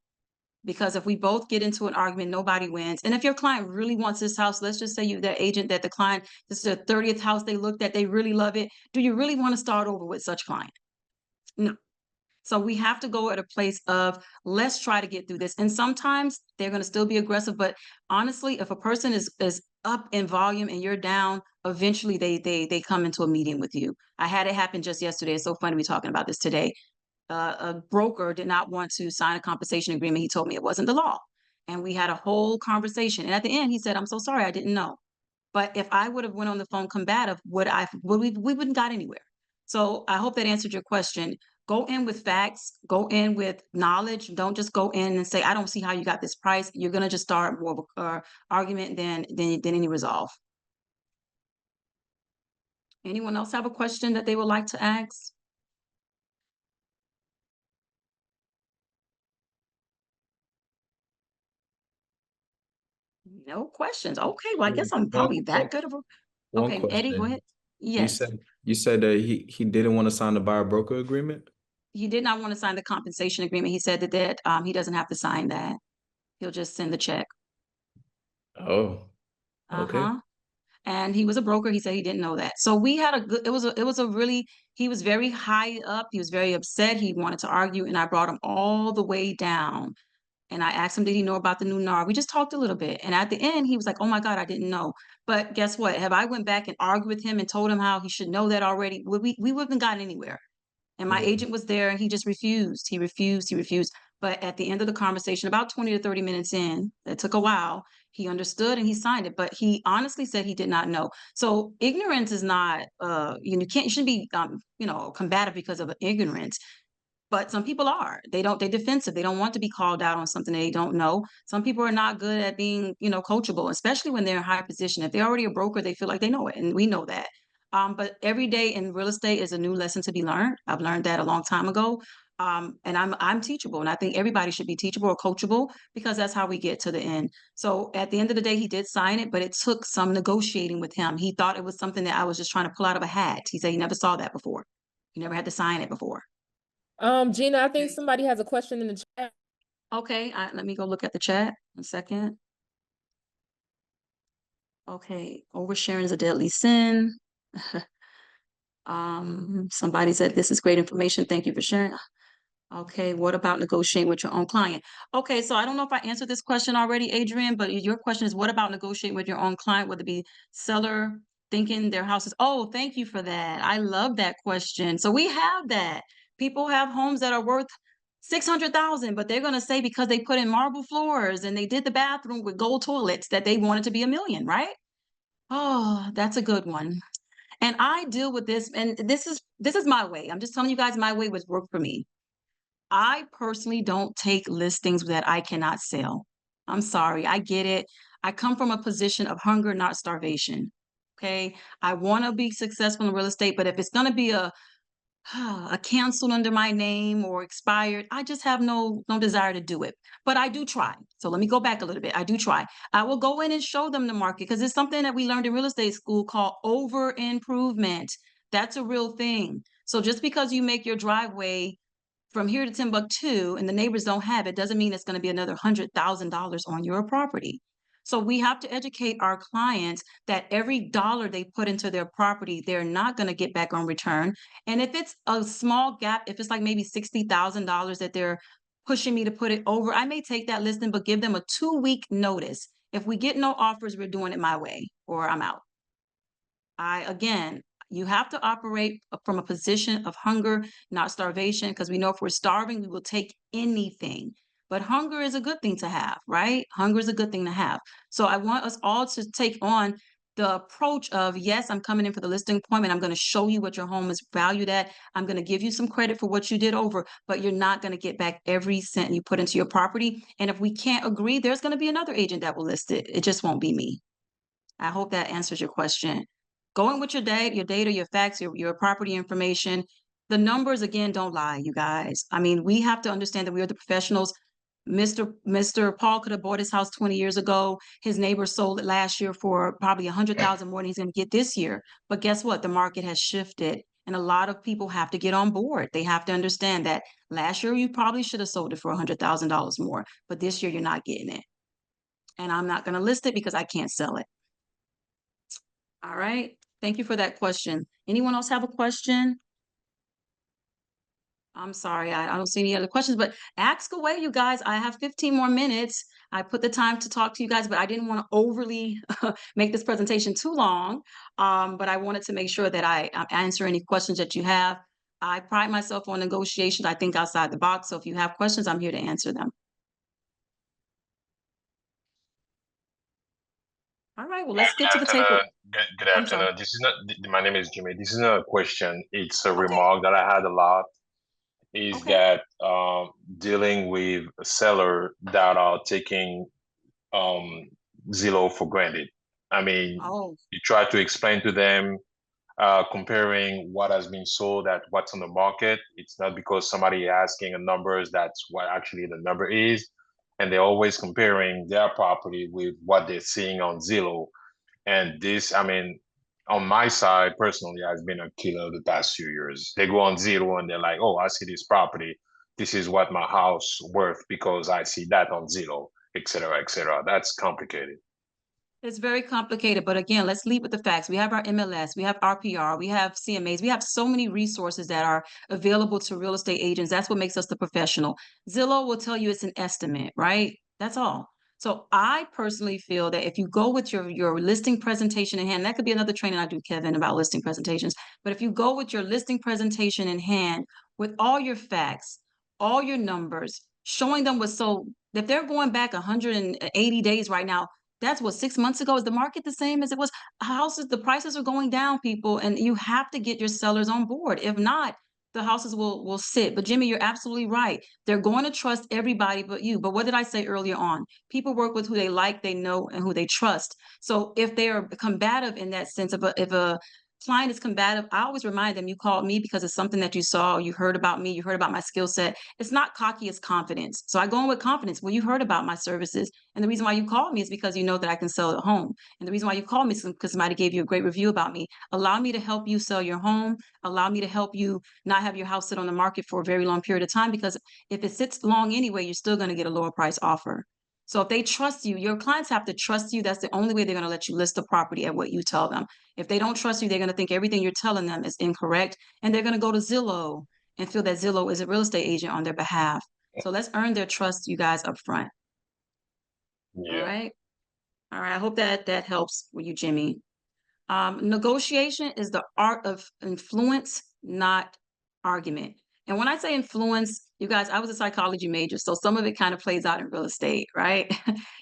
Because if we both get into an argument, nobody wins. And if your client really wants this house, let's just say you that agent that the client, this is their 30th house they looked at, they really love it. Do you really want to start over with such client? No. So we have to go at a place of, let's try to get through this. And sometimes they're going to still be aggressive, but honestly, if a person is up in volume and you're down, eventually they come into a meeting with you. I had it happen just yesterday. It's so funny to be talking about this today. A broker did not want to sign a compensation agreement. He told me it wasn't the law. And we had a whole conversation. And at the end, he said, "I'm so sorry, I didn't know." But if I would have went on the phone combative, we wouldn't got anywhere. So I hope that answered your question. Go in with facts, go in with knowledge. Don't just go in and say, "I don't see how you got this price." You're gonna just start more of a argument than any resolve. Anyone else have a question that they would like to ask? No questions. Okay, well, I guess I'm probably that good of a. One Okay, Eddie, go question. ahead. Yes. You said that he didn't want to sign the buyer broker agreement? He did not want to sign the compensation agreement. He said that he doesn't have to sign that. He'll just send the check. Oh, okay. Uh-huh. And he was a broker. He said he didn't know that. So we had a good, it was a really, he was very high up. He was very upset. He wanted to argue, and I brought him all the way down. And I asked him, did he know about the new NAR? We just talked a little bit. And at the end, he was like, "Oh my God, I didn't know." But guess what? Have I went back and argued with him and told him how he should know that already? We wouldn't have gotten anywhere. And my Yeah. agent was there and he just refused. He refused. He refused. But at the end of the conversation, about 20 to 30 minutes in, it took a while, he understood and he signed it. But he honestly said he did not know. So ignorance is not, you shouldn't be, combative because of ignorance. But some people are. They're defensive. They don't want to be called out on something they don't know. Some people are not good at being, coachable, especially when they're in high position. If they're already a broker, they feel like they know it, and we know that. But every day in real estate is a new lesson to be learned. I've learned that a long time ago. And I'm teachable, and I think everybody should be teachable or coachable because that's how we get to the end. So at the end of the day, he did sign it, but it took some negotiating with him. He thought it was something that I was just trying to pull out of a hat. He said he never saw that before. He never had to sign it before. Jinah, I think somebody has a question in the chat. Okay, let me go look at the chat. A second. Okay, oversharing is a deadly sin. Somebody said this is great information. Thank you for sharing. Okay, what about negotiating with your own client? Okay, so I don't know if I answered this question already, Adrian, but your question is, what about negotiating with your own client, whether it be seller thinking their house is, oh, thank you for that. I love that question. So we have that. People have homes that are worth 600,000, but they're going to say because they put in marble floors and they did the bathroom with gold toilets that they want it to be $1 million, right? Oh, that's a good one. And I deal with this, and this is my way. I'm just telling you guys my way was worked for me. I personally don't take listings that I cannot sell. I'm sorry, I get it. I come from a position of hunger, not starvation. Okay. I want to be successful in real estate, but if it's going to be a canceled under my name or expired, I just have no desire to do it. But I do try. So let me go back a little bit. I do try. I will go in and show them the market because it's something that we learned in real estate school called over improvement. That's a real thing. So just because you make your driveway from here to Timbuktu and the neighbors don't have it, doesn't mean it's going to be another $100,000 on your property. So we have to educate our clients that every dollar they put into their property, they're not going to get back on return. And if it's a small gap, if it's like maybe $60,000 that they're pushing me to put it over, I may take that listing, but give them a 2-week notice. If we get no offers, we're doing it my way or I'm out. Again, you have to operate from a position of hunger, not starvation, because we know if we're starving, we will take anything. But hunger is a good thing to have, right? Hunger is a good thing to have. So I want us all to take on the approach of, yes, I'm coming in for the listing appointment. I'm going to show you what your home is valued at. I'm going to give you some credit for what you did over, but you're not going to get back every cent you put into your property. And if we can't agree, there's going to be another agent that will list it. It just won't be me. I hope that answers your question. Going with your data, your facts, your property information. The numbers, again, don't lie, you guys. I mean, we have to understand that we are the professionals. Mr. Paul could have bought his house 20 years ago. His neighbor sold it last year for probably 100,000 more than he's going to get this year. But guess what? The market has shifted. And a lot of people have to get on board. They have to understand that last year you probably should have sold it for $100,000 more, but this year you're not getting it. And I'm not going to list it because I can't sell it. All right. Thank you for that question. Anyone else have a question? I'm sorry, I don't see any other questions, but ask away, you guys. I have 15 more minutes. I put the time to talk to you guys, but I didn't want to overly make this presentation too long. But I wanted to make sure that I answer any questions that you have. I pride myself on negotiations. I think outside the box. So if you have questions, I'm here to answer them. All right, well, let's get to the table. Good afternoon. This is not, my name is Jimmy. This is not a question. It's a remark that I had a lot. Is that dealing with a seller that are taking Zillow for granted. I mean, you try to explain to them, comparing what has been sold at what's on the market. It's not because somebody asking a numbers, that's what actually the number is. And they're always comparing their property with what they're seeing on Zillow. And this, I mean, on my side, personally, has been a killer the past few years. They go on Zillow and they're like, oh, I see this property. This is what my house worth because I see that on Zillow, et cetera, et cetera. That's complicated. It's very complicated, but again, let's lead with the facts. We have our MLS, we have RPR, we have CMAs, we have so many resources that are available to real estate agents. That's what makes us the professional. Zillow will tell you it's an estimate, right? That's all. So I personally feel that if you go with your listing presentation in hand, that could be another training I do, Kevin, about listing presentations. But if you go with your listing presentation in hand, with all your facts, all your numbers, showing them what's sold, if they're going back 180 days right now, that's what, 6 months ago. Is the market the same as it was? Houses, the prices are going down, people, and you have to get your sellers on board. If not, the houses will sit. But Jimmy, you're absolutely right. They're going to trust everybody but you. But what did I say earlier on? People work with who they like, they know, and who they trust. So if they are combative in that sense, if a client is combative, I always remind them, you called me because it's something that you saw, you heard about me, you heard about my skill set. It's not cocky, it's confidence. So I go in with confidence. Well, you heard about my services. And the reason why you called me is because you know that I can sell a home. And the reason why you called me is because somebody gave you a great review about me. Allow me to help you sell your home. Allow me to help you not have your house sit on the market for a very long period of time, because if it sits long anyway, you're still going to get a lower price offer. So if they trust you, your clients have to trust you. That's the only way they're going to let you list the property at what you tell them. If they don't trust you, they're going to think everything you're telling them is incorrect. And they're going to go to Zillow and feel that Zillow is a real estate agent on their behalf. So let's earn their trust, you guys, up front. Yeah. All right. All right. I hope that helps with you, Jimmy. Negotiation is the art of influence, not argument. And when I say influence, you guys, I was a psychology major, so some of it kind of plays out in real estate, right?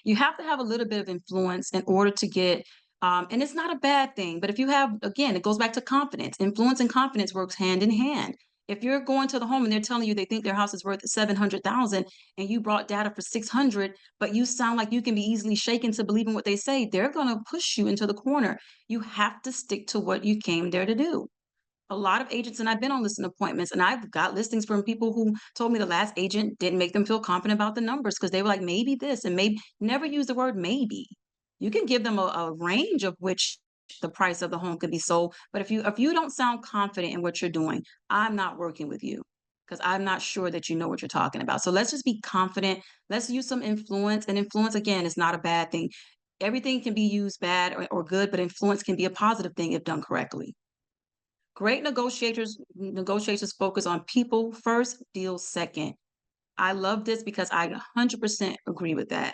You have to have a little bit of influence in order to get, and it's not a bad thing, but if you have, again, it goes back to confidence. Influence and confidence works hand in hand. If you're going to the home and they're telling you they think their house is worth 700,000 and you brought data for 600, but you sound like you can be easily shaken to believing what they say, they're going to push you into the corner. You have to stick to what you came there to do. A lot of agents, and I've been on listing appointments, and I've got listings from people who told me the last agent didn't make them feel confident about the numbers because they were like, maybe this, and maybe never use the word maybe. You can give them a range of which the price of the home could be sold. But if you don't sound confident in what you're doing, I'm not working with you because I'm not sure that you know what you're talking about. So let's just be confident. Let's use some influence. And influence, again, is not a bad thing. Everything can be used bad or good, but influence can be a positive thing if done correctly. Great negotiators focus on people first, deals second. I love this because I 100% agree with that.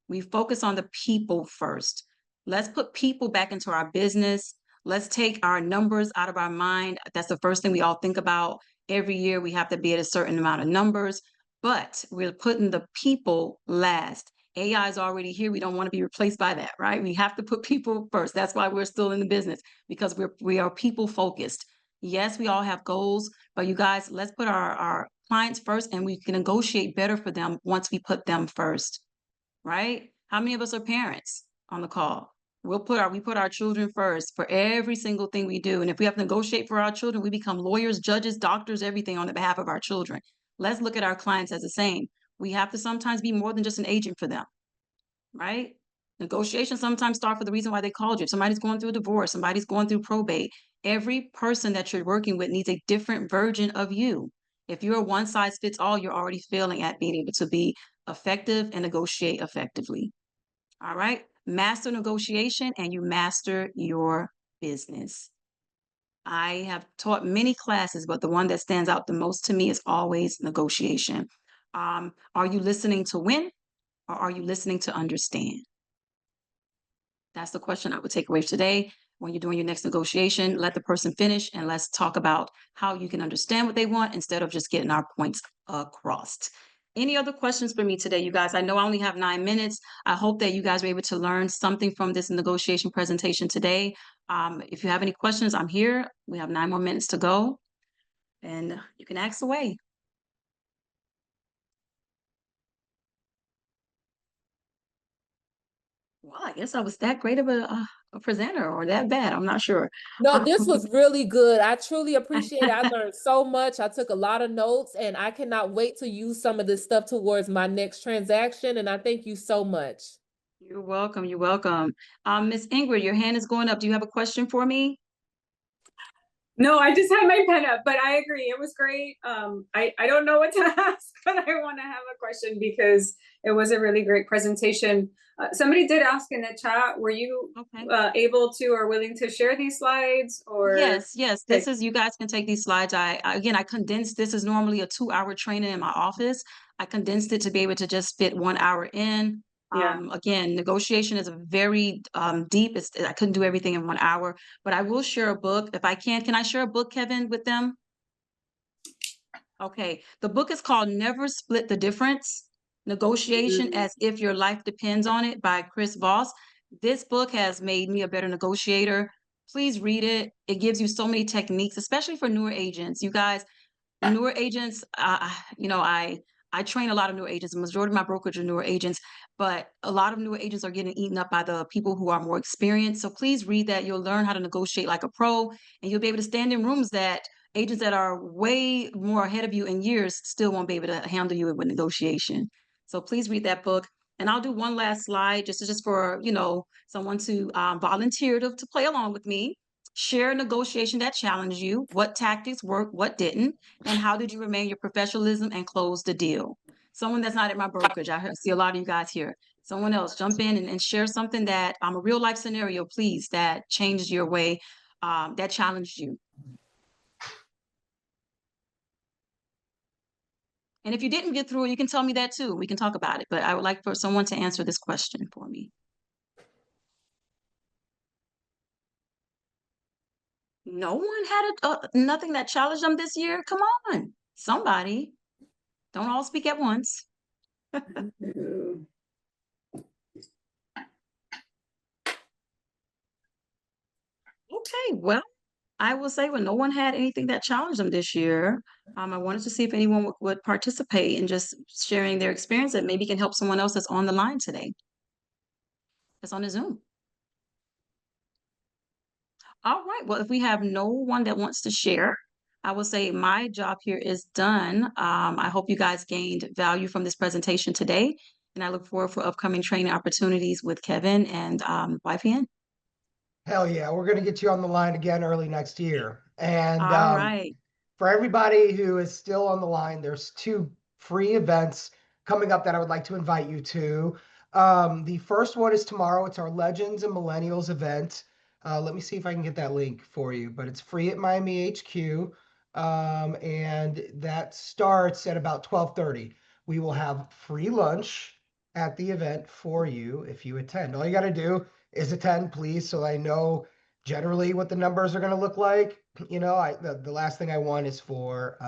We focus on the people first. Let's put people back into our business. Let's take our numbers out of our mind. That's the first thing we all think about. Every year we have to be at a certain amount of numbers, but we're putting the people last. AI is already here. We don't want to be replaced by that, right? We have to put people first. That's why we're still in the business, because we are people focused. Yes, we all have goals, but you guys, let's put our clients first, and we can negotiate better for them once we put them first, right? How many of us are parents on the call? We put our children first for every single thing we do. And if we have to negotiate for our children, we become lawyers, judges, doctors, everything on the behalf of our children. Let's look at our clients as the same. We have to sometimes be more than just an agent for them, right? Negotiations sometimes start for the reason why they called you. If somebody's going through a divorce, somebody's going through probate. Every person that you're working with needs a different version of you. If you're a one size fits all, you're already failing at being able to be effective and negotiate effectively. All right. Master negotiation and you master your business. I have taught many classes, but the one that stands out the most to me is always negotiation. Are you listening to win, or are you listening to understand? That's the question I would take away today. When you're doing your next negotiation, let the person finish and let's talk about how you can understand what they want instead of just getting our points across. Any other questions for me today, you guys? I know I only have 9 minutes. I hope that you guys were able to learn something from this negotiation presentation today. If you have any questions, I'm here. We have 9 more minutes to go, and you can ask away. Well, I guess I was that great of a presenter, or that bad. I'm not sure. No, this was really good. I truly appreciate it. I learned so much. I took a lot of notes, and I cannot wait to use some of this stuff towards my next transaction. And I thank you so much. You're welcome. You're welcome. Miss Ingrid, your hand is going up. Do you have a question for me? No, I just had my pen up, but I agree. It was great. I don't know what to ask, but I want to have a question because it was a really great presentation. Somebody did ask in the chat, were you able to or willing to share these slides? Or Yes. This is, you guys can take these slides. Again, I condensed, this is normally a 2-hour training in my office. I condensed it to be able to just fit 1 hour in. Again, negotiation is a very deep. I couldn't do everything in 1 hour, but I will share a book if I can. Can I share a book, Kevin, with them? Okay. The book is called Never Split the Difference: Negotiation as If Your Life Depends on It by Chris Voss. This book has made me a better negotiator. Please read it. It gives you so many techniques, especially for newer agents. You guys, newer agents, I train a lot of newer agents. The majority of my brokerage are newer agents, but a lot of newer agents are getting eaten up by the people who are more experienced. So please read that. You'll learn how to negotiate like a pro, and you'll be able to stand in rooms that agents that are way more ahead of you in years still won't be able to handle you with negotiation. So please read that book. And I'll do one last slide just for, someone to volunteer to play along with me. Share a negotiation that challenged you. What tactics worked, what didn't, and how did you remain your professionalism and close the deal? Someone that's not at my brokerage. I see a lot of you guys here. Someone else, jump in and share something that a real life scenario, please, that changed your way, that challenged you. And if you didn't get through it, you can tell me that too. We can talk about it. But I would like for someone to answer this question for me. No one had nothing that challenged them this year? Come on, somebody. Don't all speak at once. Okay, well, I will say no one had anything that challenged them this year. I wanted to see if anyone would participate in just sharing their experience that maybe can help someone else that's on the line today. That's on the Zoom. All right, well, if we have no one that wants to share, I will say my job here is done. I hope you guys gained value from this presentation today, and I look forward for upcoming training opportunities with Kevin and YPN. Hell yeah, we're going to get you on the line again early next year. And all right. For everybody who is still on the line, there's 2 free events coming up that I would like to invite you to. The first one is tomorrow. It's our Legends and Millennials event. Let me see if I can get that link for you, but it's free at Miami HQ. And that starts at about 12:30. We will have free lunch at the event for you if you attend. All you got to do is attend, please, so I know generally what the numbers are going to look like. The last thing I want is for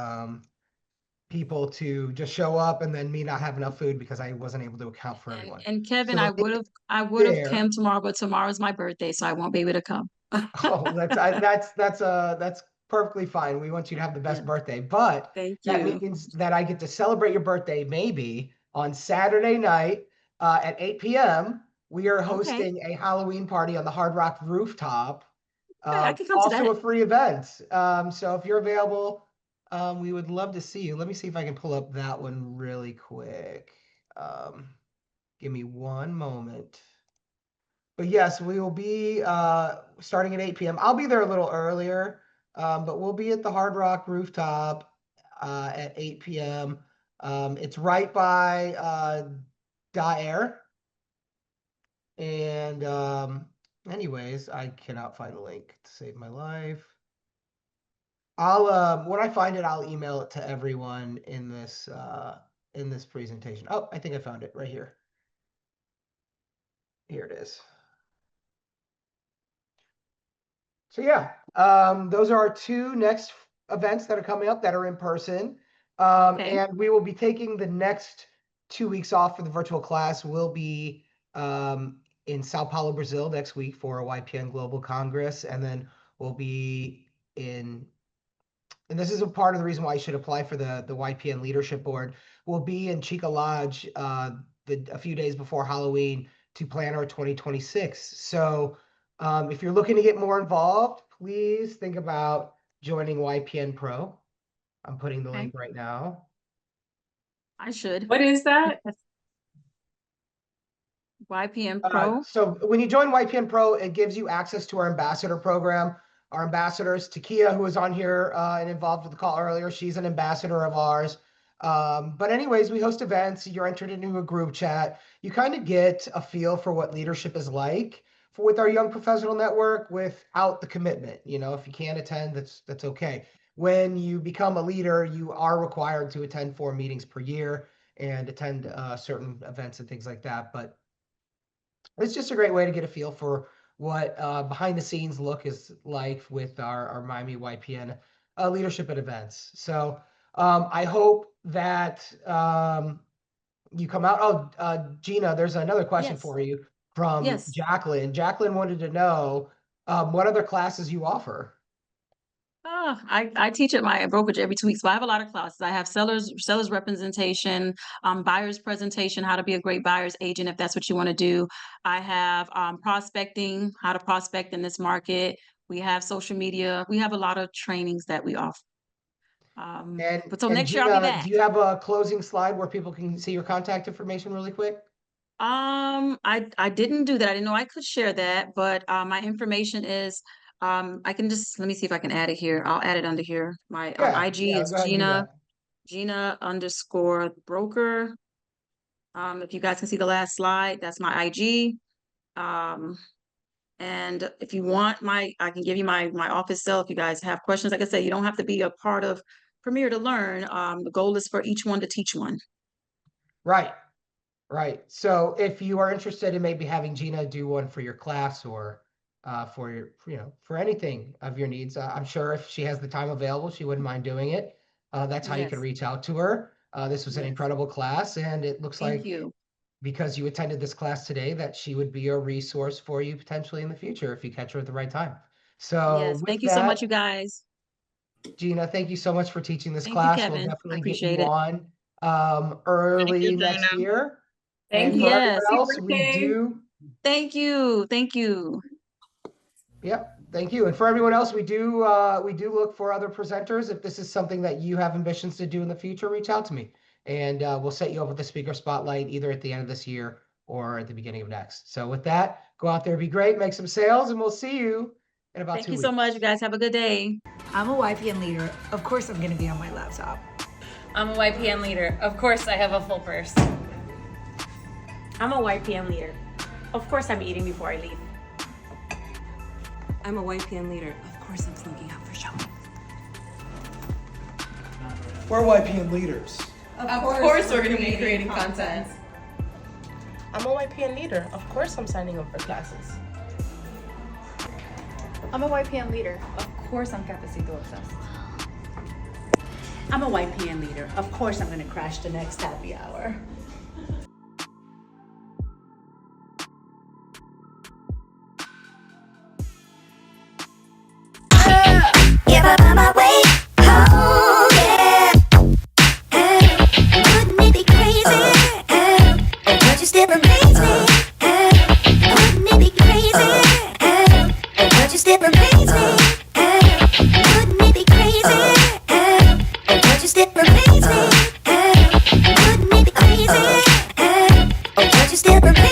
people to just show up and then me not have enough food because I wasn't able to account for everyone. And Kevin, So I the link would have there. come tomorrow, but tomorrow's my birthday, so I won't be able to come. Oh, that's perfectly fine. We want you to have the best birthday, but Thank that you. means that I get to celebrate your birthday maybe on Saturday night at 8 p.m. We are hosting a Halloween party on the Hard Rock rooftop. Okay, I can come to Also that. a free event. So if you're available, we would love to see you. Let me see if I can pull up that one really quick. Give me one moment. But yes, we will be starting at 8 p.m. I'll be there a little earlier, but we'll be at the Hard Rock rooftop at 8 p.m. It's right by Daer. And anyways, I cannot find the link to save my life. I'll when I find it, I'll email it to everyone in this presentation. Oh, I think I found it right here. Here it is. So yeah, those are our two next events that are coming up that are in person. And we will be taking the next 2 weeks off for the virtual class. We'll be in Sao Paulo, Brazil next week for a YPN Global Congress. And then we'll be in, and this is a part of the reason why you should apply for the YPN Leadership Board. We'll be in Chica Lodge a few days before Halloween to plan our 2026. So if you're looking to get more involved, please think about joining YPN Pro. I'm putting the link right now. I should. What is that? YPN Pro. So when you join YPN Pro, it gives you access to our ambassador program. Our ambassadors, Takia, who was on here and involved with the call earlier, she's an ambassador of ours. But anyways, we host events. You're entered into a group chat. You kind of get a feel for what leadership is like with our young professional network without the commitment. You know, if you can't attend, that's okay. When you become a leader, you are required to attend 4 meetings per year and attend certain events and things like that. But it's just a great way to get a feel for what behind the scenes look is like with our Miami YPN leadership at events. So I hope that you come out. Oh, Jinah, there's another question for you from Jacqueline. Jacqueline wanted to know what other classes you offer. I teach at my brokerage every 2 weeks, so I have a lot of classes. I have sellers representation, buyers presentation, how to be a great buyer's agent if that's what you want to do. I have prospecting, how to prospect in this market. We have social media. We have a lot of trainings that we offer. But so next year I'll be back. Do you have a closing slide where people can see your contact information really quick? I didn't do that. I didn't know I could share that, but my information is I can just let me see if I can add it here. I'll add it under here. My IG is Jinah_broker. If you guys can see the last slide, that's my IG. And if you want I can give you my office cell if you guys have questions. Like I said, you don't have to be a part of Premier to learn. The goal is for each one to teach one. Right. Right. So if you are interested in maybe having Jinah do one for your class or for your, for anything of your needs, I'm sure if she has the time available, she wouldn't mind doing it. That's how you can reach out to her. This was an incredible class, and it looks like because you attended this class today that she would be a resource for you potentially in the future if you catch her at the right time. So thank you so much, you guys. Jinah, thank you so much for teaching this class. We'll definitely get you on early next year. Thank you. For everyone else, we do. Thank you. Thank you. Yep. Thank you. And for everyone else, we do look for other presenters. If this is something that you have ambitions to do in the future, reach out to me and we'll set you up with a speaker spotlight either at the end of this year or at the beginning of next. So with that, go out there, be great, make some sales, and we'll see you in about 2 weeks. Thank you so much, you guys. Have a good day. I'm a YPN leader. Of course, I'm going to be on my laptop. I'm a YPN leader. Of course, I have a full purse. I'm a YPN leader. Of course, I'm eating before I leave. I'm a YPN leader. Of course, I'm sneaking out for showing. We're YPN leaders. Of course we're going to be creating content. I'm a YPN leader. Of course, I'm signing up for classes. I'm a YPN leader. Of course, I'm Cafecito obsessed. I'm a YPN leader. Of course I'm gonna crash the next happy hour. If I find my way home, yeah. Wouldn't it be crazy? But you still amaze me. Wouldn't it be crazy? But you still amaze me. Wouldn't it be crazy? But you still amaze me. Wouldn't it be crazy? But you still amaze me.